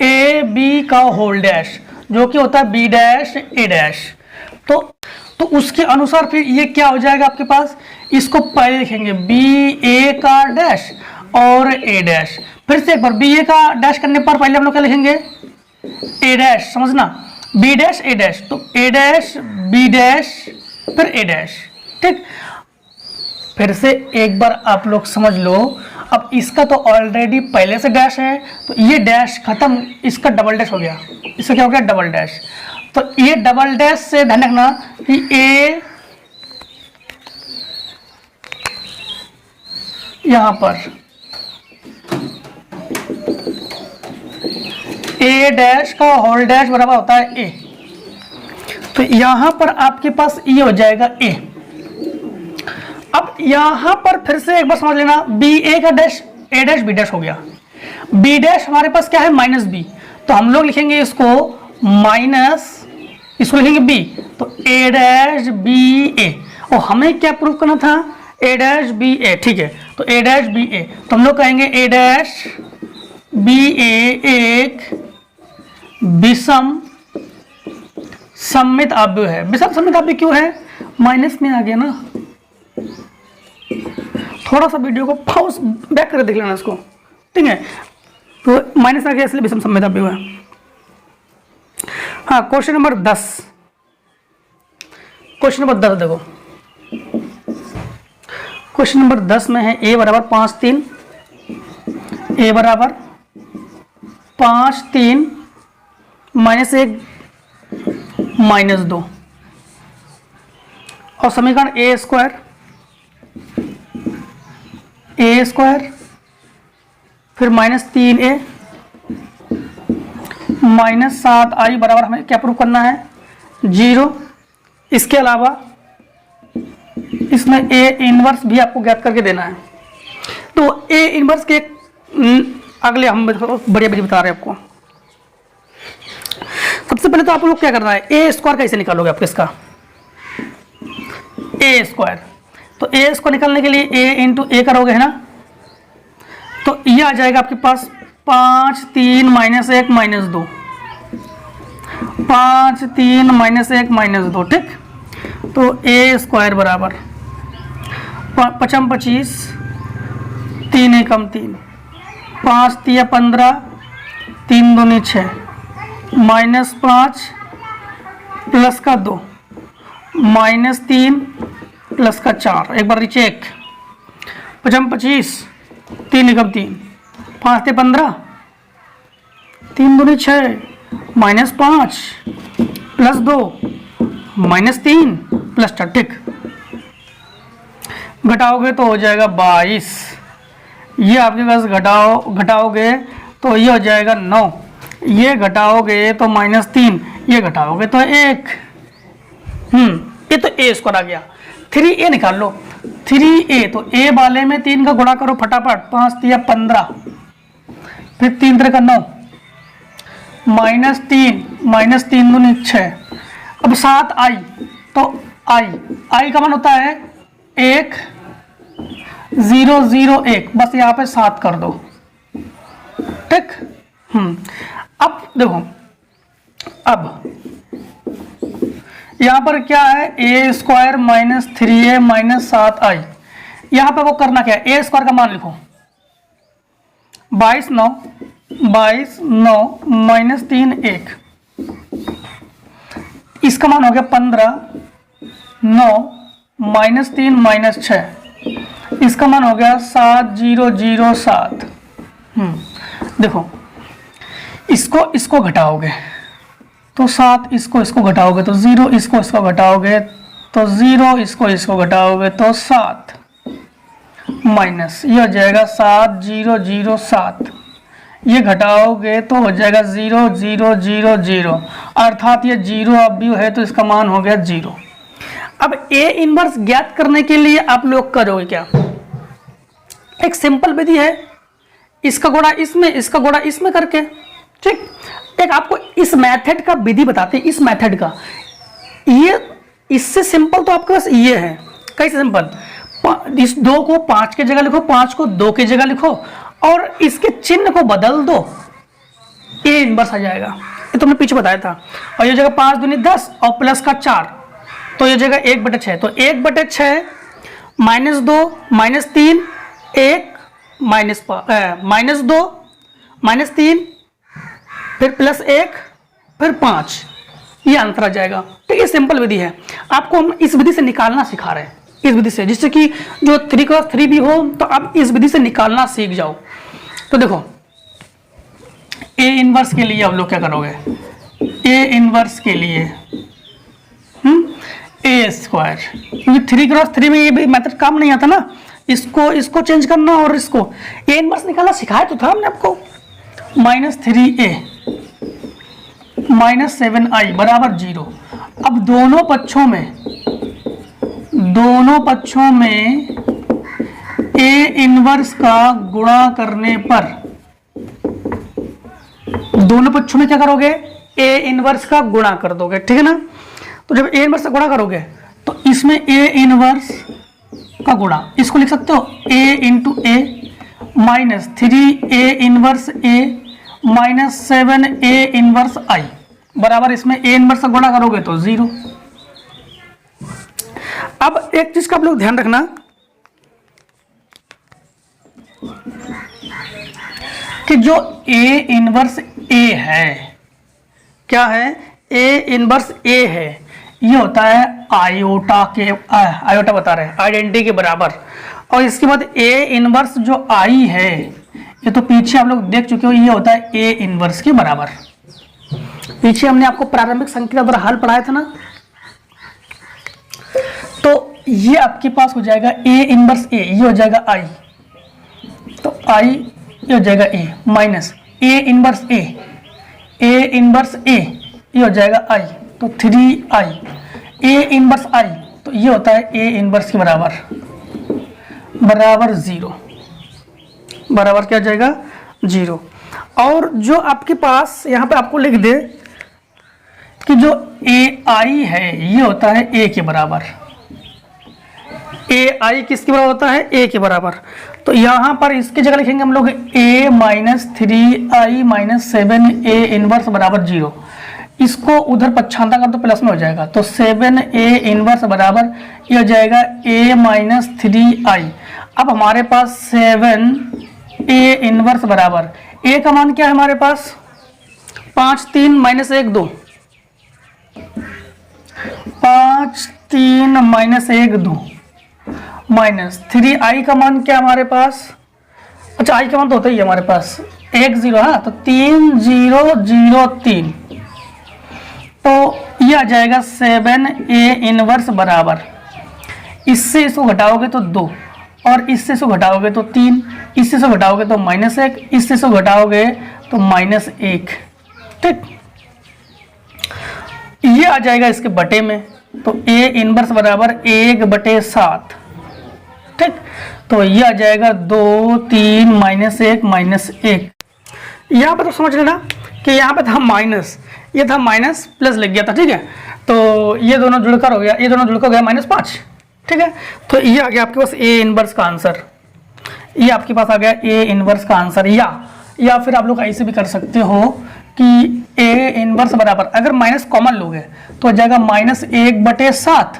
ए बी का होल डैश जो कि होता है बी डैश ए डैश, तो उसके अनुसार फिर ये क्या हो जाएगा आपके पास, इसको पहले लिखेंगे बी ए का डैश और ए डैश। फिर से एक बार बी ए का डैश करने पर पहले हम लोग क्या लिखेंगे, ए डैश, समझना, बी डैश ए डैश, तो ए डैश बी डैश फिर ए डैश, ठीक। फिर से एक बार आप लोग समझ लो, अब इसका तो ऑलरेडी पहले से डैश है तो ये डैश खत्म, इसका डबल डैश हो गया, इसका क्या हो गया, डबल डैश। तो ये डबल डैश से ध्यान रखना कि ए यहां पर ए डैश का होल डैश बराबर होता है ए, तो यहां पर आपके पास ये हो जाएगा ए। अब यहां पर फिर से एक बार समझ लेना, बी ए का डैश ए डैश बी डैश हो गया, बी डैश हमारे पास क्या है, माइनस बी, तो हम लोग लिखेंगे इसको माइनस, इसको लिखेंगे बी, तो ए डैश बी ए, और हमें क्या प्रूव करना था, ए डैश बी ए, ठीक है, तो ए डैश बी ए, तो हम लोग कहेंगे ए डैश बी ए एक विषम सममित अवयव है। विषम सममित अवयव क्यों है, माइनस में आ गया ना, थोड़ा सा वीडियो को पॉज बैक कर देख लेना इसको, ठीक है, तो माइनस आ गया इसलिए विषम सममित अवयव है। हाँ, क्वेश्चन नंबर 10, क्वेश्चन नंबर 10 देखो, क्वेश्चन नंबर 10 में है ए बराबर 5 3, ए बराबर 5 3 माइनस 1 माइनस 2, और समीकरण ए स्क्वायर फिर माइनस 3a माइनस 7i बराबर हमें क्या प्रूव करना है, 0। इसके अलावा इसमें ए इनवर्स भी आपको ज्ञात करके देना है। तो ए इनवर्स के अगले हम बढ़िया बता रहे हैं आपको। सबसे पहले तो आप लोग क्या करना है, ए स्क्वायर कैसे निकालोगे आप इसका, ए स्क्वायर, तो ए स्क्वायर निकालने के लिए ए इंटू ए करोगे है ना, तो ये आ जाएगा आपके पास 5 3 माइनस 1 माइनस 2, 5 3 माइनस 1 माइनस 2, ठीक। तो ए स्क्वायर बराबर 5 25 3 एकम 3, 5 3 15 3 दूनी 6 माइनस 5 प्लस का 2 माइनस 3 प्लस का 4, एक बार नीचे 5 25 3 एकम 3, 5 3 15 3 दूनी 6 माइनस 5 प्लस 2 माइनस 3 प्लस 4, ठीक। घटाओगे तो हो जाएगा 22, ये आपके पास घटाओगे तो ये हो जाएगा 9, ये घटाओगे तो माइनस 3, ये घटाओगे तो 1, ये तो ए स्क्वायर आ गया। 3a निकाल लो। 3a तो a वाले में 3 का गुणा करो फटाफट, 5 तिया 15, फिर 3 3 का 9, -3 दूनी 6। अब 7 आई तो आई का मान होता है 1 0 0 1, बस यहाँ पे 7 कर दो, ठीक। अब देखो, अब यहां पर क्या है, a स्क्वायर -3a -7i। यहां पर वो करना क्या है, a स्क्वायर का मान लिखो 22 9 -3 1, इसका मान हो गया 15 9 -3 -6, इसका मान हो गया 7 0 0 7। देखो इसको घटाओगे तो 7, इसको घटाओगे तो 0, इसको घटाओगे तो 0, इसको घटाओगे तो 7, माइनस ये हो जाएगा 7 0 0 7, ये घटाओगे तो हो जाएगा 0 0 0 0, अर्थात ये 0 अब भी है तो इसका मान हो गया 0। अब A इनवर्स ज्ञात करने के लिए आप लोग करोगे क्या, एक सिंपल विधि है, इसका गुणा इसमें, इसका गुणा इसमें करके, ठीक। एक आपको इस मेथड का विधि बताते हैं, इस मेथड का, ये इससे सिंपल तो आपके पास ये है। कैसे सिंपल, इस 2 को 5 की जगह लिखो, 5 को 2 की जगह लिखो और इसके चिन्ह को बदल दो, A इनवर्स आ जाएगा। ये तुमने पीछे बताया था। और ये जगह 5 दूनी 10 और प्लस का 4, तो ये जगह 1/6, तो 1/6 -2 -3 1 -2 -3 फिर +1 फिर 5, ये आंसर आ जाएगा। तो ये सिंपल विधि है, आपको हम इस विधि से निकालना सिखा रहे हैं, इस विधि से, जिससे कि जो 3x3 भी हो तो आप इस विधि से निकालना सीख जाओ। तो देखो A इनवर्स के लिए आप लोग क्या करोगे, A इनवर्स के लिए A स्क्वायर, क्योंकि 3x3 में ये मेथड काम नहीं आता ना, इसको चेंज करना और इसको A इनवर्स निकालना सिखाया तो था हमने आपको। -3a -7i बराबर 0। अब दोनों पक्षों में A इनवर्स का गुणा करने पर, दोनों पक्षों में क्या करोगे, A इनवर्स का गुणा कर दोगे, ठीक है ना। तो जब A इनवर्स का गुणा करोगे तो इसमें A इनवर्स का गुणा, इसको लिख सकते हो A into A -3a inverse A -7a inverse I बराबर, इसमें A इनवर्स का गुणा करोगे तो 0। अब एक चीज का आप लोग ध्यान रखना कि जो A इनवर्स A है, क्या है, A इनवर्स A है, ये होता है आयोटा बता रहे हैं, आइडेंटिटी के बराबर। और इसके बाद A इनवर्स जो I है, ये तो पीछे आप लोग देख चुके हो, ये होता है A इनवर्स के बराबर। पीछे हमने आपको प्रारंभिक संख्या द्वारा हल पढ़ाया था ना, तो ये आपके पास हो जाएगा A इनवर्स A, ये हो जाएगा I, तो I ये हो जाएगा A minus A inverse A, A inverse A ये हो जाएगा I, तो 3I, A इनवर्स I, तो ये होता है A इनवर्स के बराबर 0, बराबर क्या जाएगा 0। और जो आपके पास यहाँ पे आपको लिख दे कि जो AI है ये होता है A के बराबर, AI किसके बराबर होता है, A के बराबर। तो यहाँ पर इसकी जगह लिखेंगे हम लोग A -3I -7A इनवर्स बराबर 0। इसको उधर पक्षांतर कर तो प्लस में हो जाएगा, तो 7A इनवर्स बराबर ये हो जाएगा A -3I। अब हमारे पास 7A इनवर्स बराबर A का मान क्या है हमारे पास, 5 3 -1 2, 5 3 -1 2 माइनस 3I का मान क्या हमारे पास, अच्छा I का मान तो होता ही है हमारे पास 1 0, हाँ, तो 3 0 0 3, तो ये आ जाएगा 7A इनवर्स बराबर, इससे इसको घटाओगे तो 2 और इससे इसको घटाओगे तो 3, इससे इसको घटाओगे तो -1, इससे इसको घटाओगे तो -1, ठीक। ये आ जाएगा इसके बटे में, तो ए इनवर्स बराबर 1/7। ठीक, तो ये आ जाएगा 2 3 -1 -1। यहाँ पे तो समझ लेना कि यहाँ पे था माइनस, ये था माइनस प्लस लग गया था। ठीक है, तो ये दोनों जुड़कर हो गया, ये दोनों जुड़कर हो गया -5। ठीक है, तो ये आ गया आपके पास ए इनवर्स का आंसर। ये आपके पास आ गया ए इनवर्स का आंसर। या फिर आप लोग ऐसे भी कर सकते हो कि ए इनवर्स बराबर, अगर माइनस कॉमन लोगे तो हो जाएगा -1/7,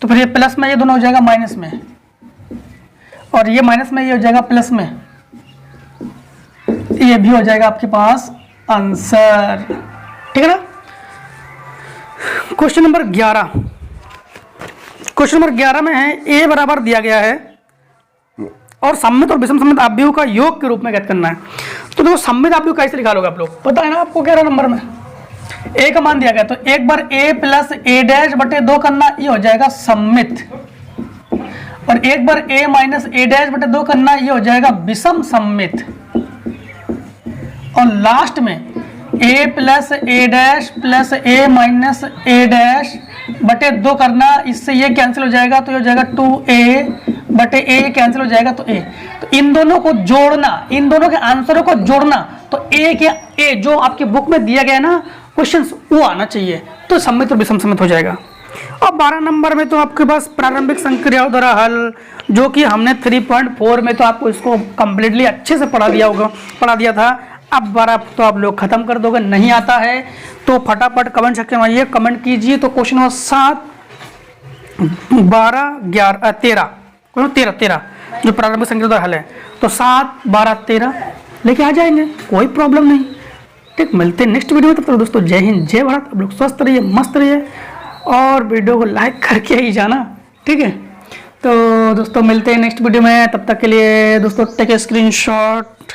तो फिर ये प्लस में ये दोनों हो जाएगा माइनस में, और ये माइनस में ये हो जाएगा प्लस में, ये भी हो जाएगा आपके पास आंसर। ठीक है ना। क्वेश्चन नंबर 11, क्वेश्चन नंबर 11 में है ए बराबर दिया गया है और सममित और विषम सममित आव्यूह का योग के रूप में ज्ञात करना है। तो देखो सममित आव्यूह कैसे निकालोगे आप लोग, पता है ना आपको 11 नंबर में ए का मान दिया गया, तो एक बार a प्लस a'/2 करना, ये हो जाएगा सममित, और एक बार a माइनस a'/2 करना, ये हो जाएगा विषम सममित, और लास्ट में a plus a' plus a minus a'/2 करना, इससे ये कैंसिल हो जाएगा, तो ये हो जाएगा 2a/a कैंसिल हो जाएगा, तो a। तो इन दोनों को जोड़ना, इन दोनों के आंसरों को जोड़ना, तो a के a जो आपके बुक में दिया गया ना क्वेश्चन, वो आना चाहिए, तो सममित और विषम सममित हो जाएगा। अब 12 नंबर में तो आपके पास प्रारंभिक संक्रियाओं द्वारा हल, जो कि हमने 3.4 में तो आपको इसको कंप्लीटली अच्छे से पढ़ा दिया था। अब 12 तो आप लोग खत्म कर दोगे, नहीं आता है तो फटाफट कमेंट सेक्शन में आइए, कमेंट कीजिए। तो क्वेश्चन नंबर 7 12 11 13 जो प्रारंभिक संक्रिया द्वारा हल है, तो 7 12 13 लेके आ जाएंगे, कोई प्रॉब्लम नहीं। ठीक, मिलते हैं नेक्स्ट वीडियो में। तब तक दोस्तों जय हिंद जय भारत, आप लोग स्वस्थ रहिए, मस्त रहिए, और वीडियो को लाइक करके ही जाना। ठीक है, तो दोस्तों मिलते हैं नेक्स्ट वीडियो में, तब तक के लिए दोस्तों टेक ए स्क्रीनशॉट।